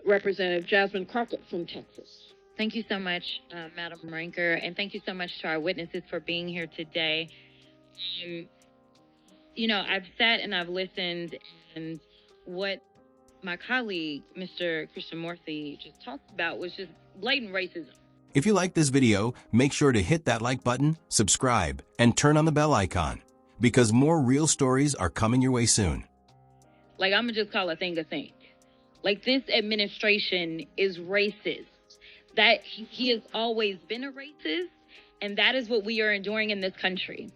Representative Jasmine Crockett from Texas. Thank you so much, Madam Ranker, and thank you so much to our witnesses for being here today. I've sat and I've listened, and what my colleague, Mr. Krishnamurthy, just talked about was just blatant racism. If you like this video, make sure to hit that like button, subscribe, and turn on the bell icon, because more real stories are coming your way soon. Like, I'm going to just call a thing a thing. Like, this administration is racist. That he has always been a racist, and that is what we are enduring in this country.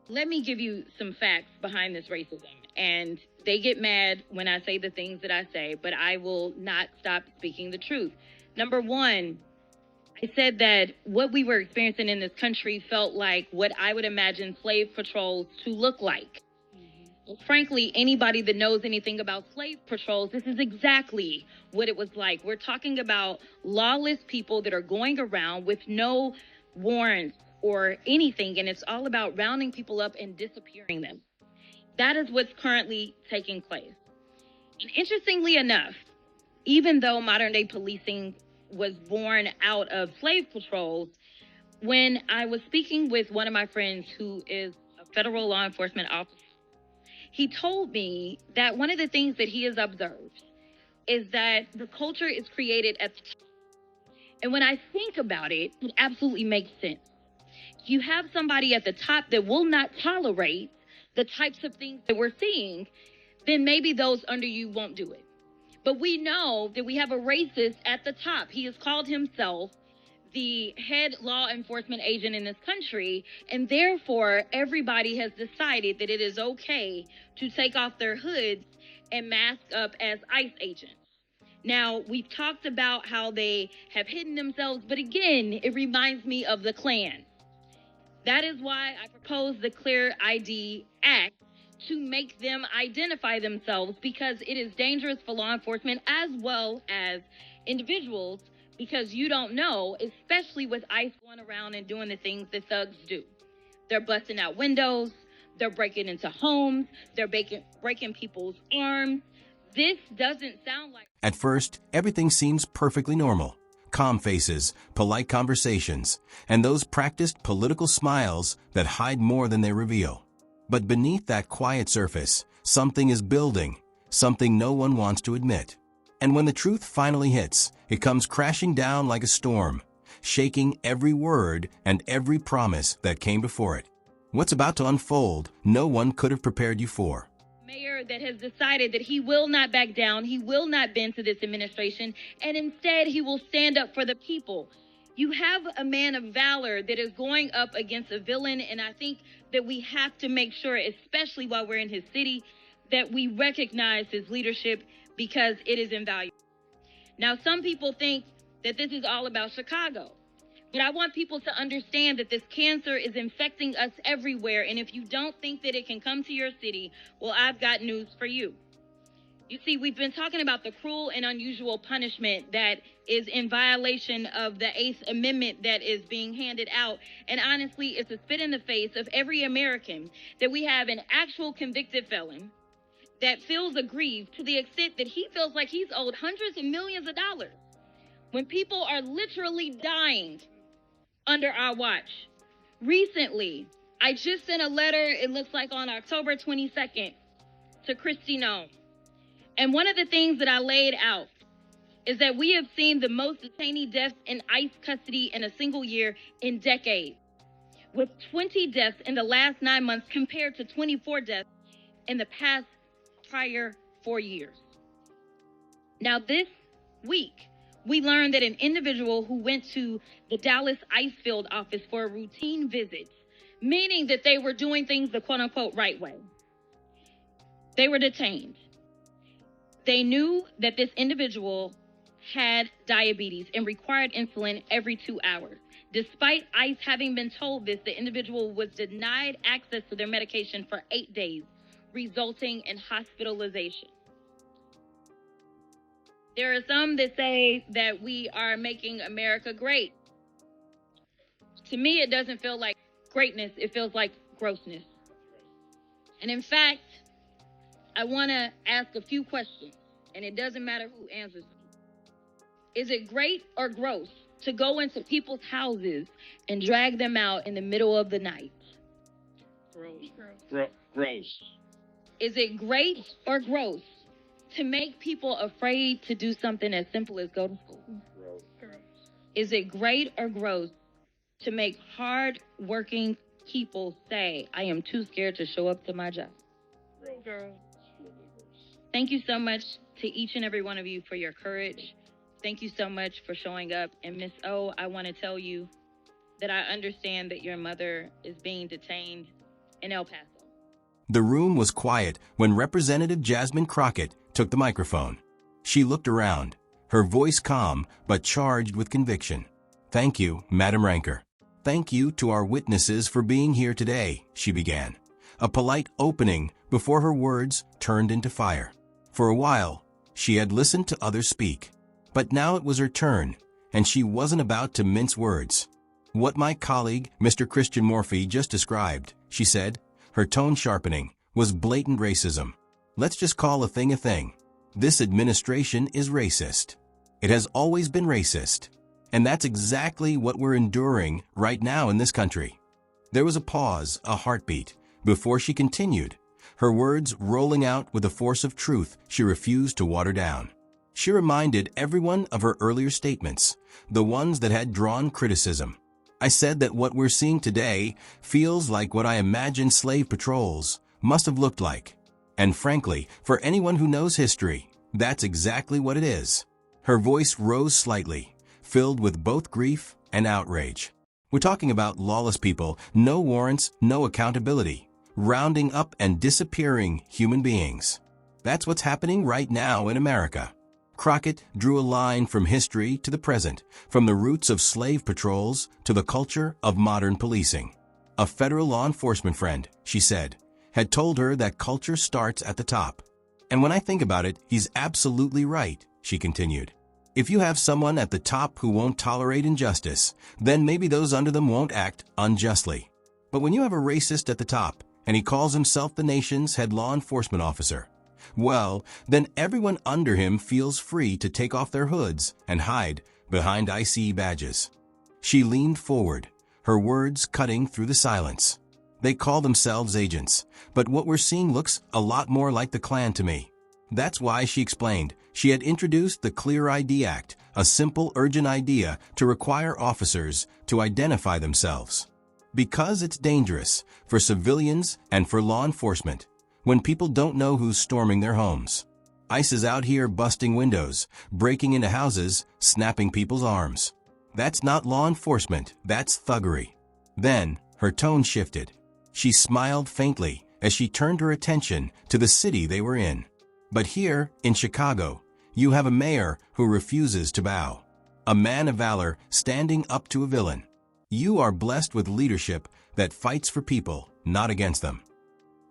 Let me give you some facts behind this racism. And they get mad when I say the things that I say, but I will not stop speaking the truth. Number one, I said that what we were experiencing in this country felt like what I would imagine slave patrols to look like. Frankly, anybody that knows anything about slave patrols, this is exactly what it was like. We're talking about lawless people that are going around with no warrants or anything, and it's all about rounding people up and disappearing them. That is what's currently taking place. And interestingly enough, even though modern day policing was born out of slave patrols, when I was speaking with one of my friends who is a federal law enforcement officer, he told me that one of the things that he has observed is that the culture is created at the top. And when I think about it, it absolutely makes sense. If you have somebody at the top that will not tolerate the types of things that we're seeing, then maybe those under you won't do it. But we know that we have a racist at the top. He has called himself the head law enforcement agent in this country, and therefore everybody has decided that it is okay to take off their hoods and mask up as ICE agents. Now, we've talked about how they have hidden themselves, but again, it reminds me of the Klan. That is why I proposed the Clear ID Act, to make them identify themselves, because it is dangerous for law enforcement as well as individuals, because you don't know, especially with ICE going around and doing the things that thugs do. They're busting out windows, they're breaking into homes, they're breaking people's arms. This doesn't sound like... At first, everything seems perfectly normal. Calm faces, polite conversations, and those practiced political smiles that hide more than they reveal. But beneath that quiet surface, something is building, something no one wants to admit. And when the truth finally hits, it comes crashing down like a storm, shaking every word and every promise that came before it. What's about to unfold, no one could have prepared you for. Mayor that has decided that he will not back down, he will not bend to this administration, and instead he will stand up for the people. You have a man of valor that is going up against a villain, and I think that we have to make sure, especially while we're in his city, that we recognize his leadership, because it is invaluable. Now, some people think that this is all about Chicago, but I want people to understand that this cancer is infecting us everywhere, and if you don't think that it can come to your city, well, I've got news for you. You see, we've been talking about the cruel and unusual punishment that is in violation of the 8th Amendment that is being handed out. And honestly, it's a spit in the face of every American that we have an actual convicted felon that feels aggrieved to the extent that he feels like he's owed hundreds of millions of dollars when people are literally dying under our watch. Recently, I just sent a letter, it looks like on October 22nd, to Kristi Noem. And one of the things that I laid out is that we have seen the most detainee deaths in ICE custody in a single year in decades, with 20 deaths in the last 9 months compared to 24 deaths in the prior 4 years. Now, this week, we learned that an individual who went to the Dallas ICE field office for a routine visit, meaning that they were doing things the quote-unquote right way, they were detained. They knew that this individual had diabetes and required insulin every 2 hours. Despite ICE having been told this, the individual was denied access to their medication for 8 days, resulting in hospitalization. There are some that say that we are making America great. To me, it doesn't feel like greatness, it feels like grossness. And in fact, I want to ask a few questions. and it doesn't matter who answers them. Is it great or gross to go into people's houses and drag them out in the middle of the night? Gross. Is it great or gross to make people afraid to do something as simple as go to school? Gross. Is it great or gross to make hard-working people say, I am too scared to show up to my job? Gross. Thank you so much to each and every one of you for your courage. Thank you so much for showing up. And Miss O, I want to tell you that I understand that your mother is being detained in El Paso. The room was quiet when Representative Jasmine Crockett took the microphone. She looked around, her voice calm but charged with conviction. Thank you, Madam Ranker. Thank you to our witnesses for being here today, she began, a polite opening before her words turned into fire. For a while, she had listened to others speak, but now it was her turn, and she wasn't about to mince words. What my colleague, Mr. Christian Morphy, just described, she said, her tone sharpening, was blatant racism. Let's just call a thing a thing. This administration is racist. It has always been racist. And that's exactly what we're enduring right now in this country. There was a pause, a heartbeat, before she continued, her words rolling out with a force of truth she refused to water down. She reminded everyone of her earlier statements, the ones that had drawn criticism. I said that what we're seeing today feels like what I imagined slave patrols must have looked like. And frankly, for anyone who knows history, that's exactly what it is. Her voice rose slightly, filled with both grief and outrage. We're talking about lawless people, no warrants, no accountability, rounding up and disappearing human beings. That's what's happening right now in America. Crockett drew a line from history to the present, from the roots of slave patrols to the culture of modern policing. A federal law enforcement friend, she said, had told her that culture starts at the top. And when I think about it, he's absolutely right, she continued. If you have someone at the top who won't tolerate injustice, then maybe those under them won't act unjustly. But when you have a racist at the top, and he calls himself the nation's head law enforcement officer, well, then everyone under him feels free to take off their hoods and hide behind ICE badges. She leaned forward, her words cutting through the silence. They call themselves agents, but what we're seeing looks a lot more like the Klan to me. That's why, she explained, she had introduced the Clear ID Act, a simple, urgent idea to require officers to identify themselves. Because it's dangerous for civilians and for law enforcement when people don't know who's storming their homes. ICE is out here busting windows, breaking into houses, snapping people's arms. That's not law enforcement, that's thuggery. Then, her tone shifted. She smiled faintly as she turned her attention to the city they were in. But here, in Chicago, you have a mayor who refuses to bow. A man of valor standing up to a villain. You are blessed with leadership that fights for people, not against them.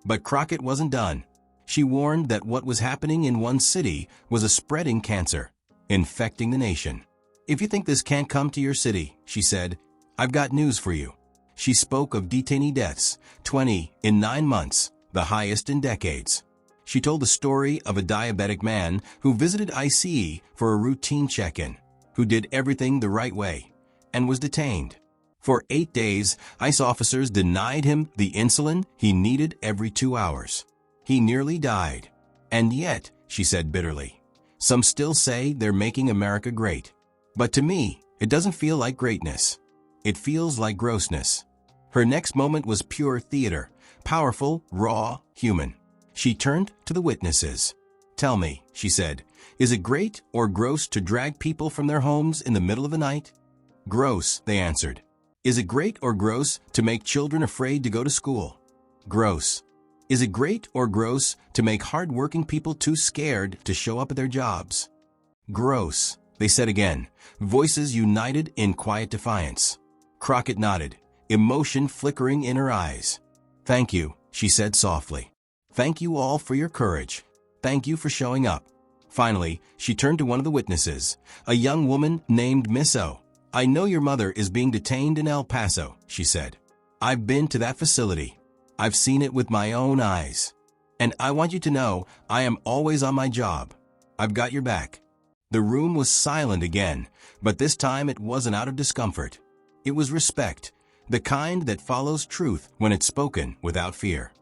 But Crockett wasn't done. She warned that what was happening in one city was a spreading cancer, infecting the nation. If you think this can't come to your city, she said, I've got news for you. She spoke of detainee deaths, 20 in 9 months, the highest in decades. She told the story of a diabetic man who visited ICE for a routine check-in, who did everything the right way, and was detained. For 8 days, ICE officers denied him the insulin he needed every 2 hours. He nearly died. And yet, she said bitterly, some still say they're making America great. But to me, it doesn't feel like greatness. It feels like grossness. Her next moment was pure theater, powerful, raw, human. She turned to the witnesses. Tell me, she said, is it great or gross to drag people from their homes in the middle of the night? Gross, they answered. Is it great or gross to make children afraid to go to school? Gross. Is it great or gross to make hard-working people too scared to show up at their jobs? Gross, they said again, voices united in quiet defiance. Crockett nodded, emotion flickering in her eyes. Thank you, she said softly. Thank you all for your courage. Thank you for showing up. Finally, she turned to one of the witnesses, a young woman named Miss O. I know your mother is being detained in El Paso, she said. I've been to that facility. I've seen it with my own eyes. And I want you to know I am always on my job. I've got your back." The room was silent again, but this time it wasn't out of discomfort. It was respect, the kind that follows truth when it's spoken without fear.